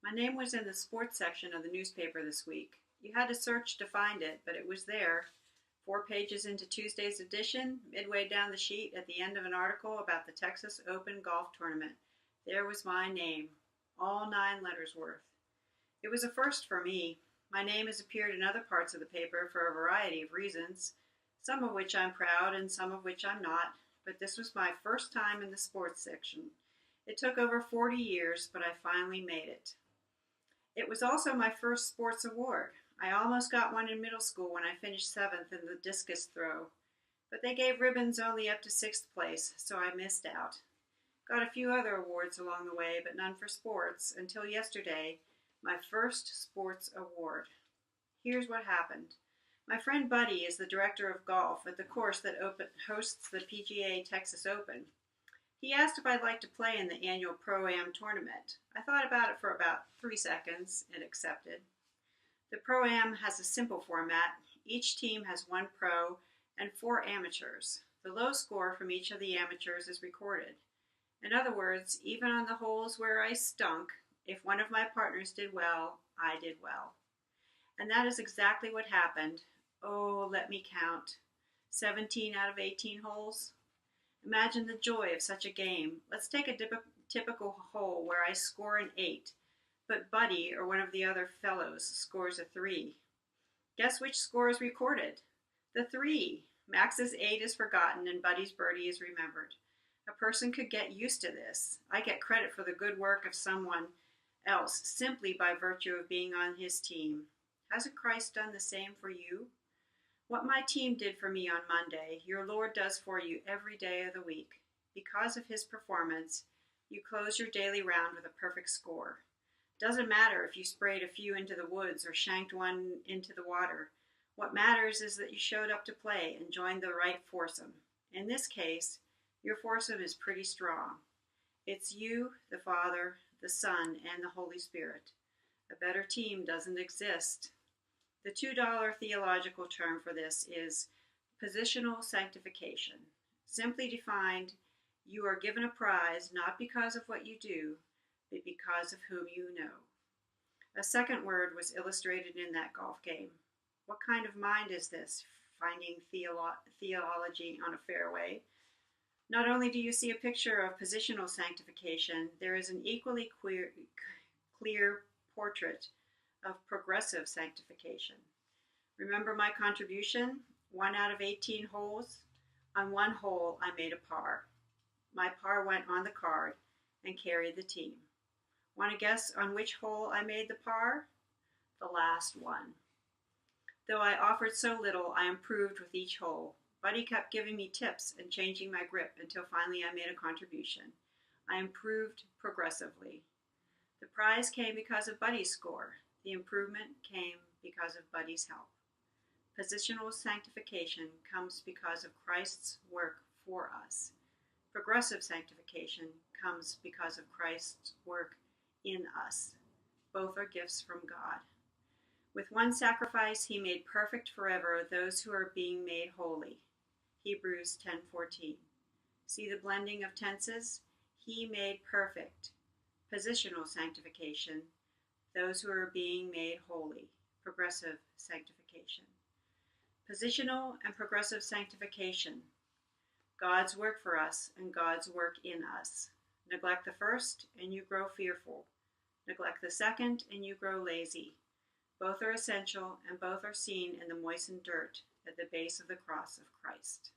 My name was in the sports section of the newspaper this week. You had to search to find it, but it was there. 4 pages into Tuesday's edition, midway down the sheet at the end of an article about the Texas Open golf tournament. There was my name, all 9 letters worth. It was a first for me. My name has appeared in other parts of the paper for a variety of reasons, some of which I'm proud and some of which I'm not, but this was my first time in the sports section. It took over 40 years, but I finally made it. It was also my first sports award. I almost got one in middle school when I finished 7th in the discus throw, but they gave ribbons only up to 6th place, so I missed out. Got a few other awards along the way, but none for sports, until yesterday, my first sports award. Here's what happened. My friend Buddy is the director of golf at the course that hosts the PGA Texas Open. He asked if I'd like to play in the annual Pro-Am tournament. I thought about it for about 3 seconds and accepted. The Pro-Am has a simple format. Each team has 1 pro and 4 amateurs. The low score from each of the amateurs is recorded. In other words, even on the holes where I stunk, if one of my partners did well, I did well. And that is exactly what happened. Oh, let me count. 17 out of 18 holes? Imagine the joy of such a game. Let's take a typical hole where I score an 8, but Buddy, or one of the other fellows, scores a 3. Guess which score is recorded? The 3. Max's 8 is forgotten and Buddy's birdie is remembered. A person could get used to this. I get credit for the good work of someone else simply by virtue of being on his team. Hasn't Christ done the same for you? What my team did for me on Monday, your Lord does for you every day of the week. Because of his performance, you close your daily round with a perfect score. Doesn't matter if you sprayed a few into the woods or shanked one into the water. What matters is that you showed up to play and joined the right foursome. In this case, your foursome is pretty strong. It's you, the Father, the Son, and the Holy Spirit. A better team doesn't exist. The $2 theological term for this is positional sanctification. Simply defined, you are given a prize not because of what you do, but because of whom you know. A second word was illustrated in that golf game. What kind of mind is this, finding theology on a fairway? Not only do you see a picture of positional sanctification, there is an equally clear portrait of progressive sanctification. Remember my contribution? 1 out of 18 holes. On 1 hole, I made a par. My par went on the card and carried the team. Want to guess on which hole I made the par? The last one. Though I offered so little, I improved with each hole. Buddy kept giving me tips and changing my grip until finally I made a contribution. I improved progressively. The prize came because of Buddy's score. The improvement came because of Buddy's help. Positional sanctification comes because of Christ's work for us. Progressive sanctification comes because of Christ's work in us. Both are gifts from God. With one sacrifice, he made perfect forever those who are being made holy. Hebrews 10:14. See the blending of tenses? He made perfect. Positional sanctification, those who are being made holy. Progressive sanctification. Positional and progressive sanctification. God's work for us and God's work in us. Neglect the first and you grow fearful. Neglect the second and you grow lazy. Both are essential and both are seen in the moistened dirt at the base of the cross of Christ.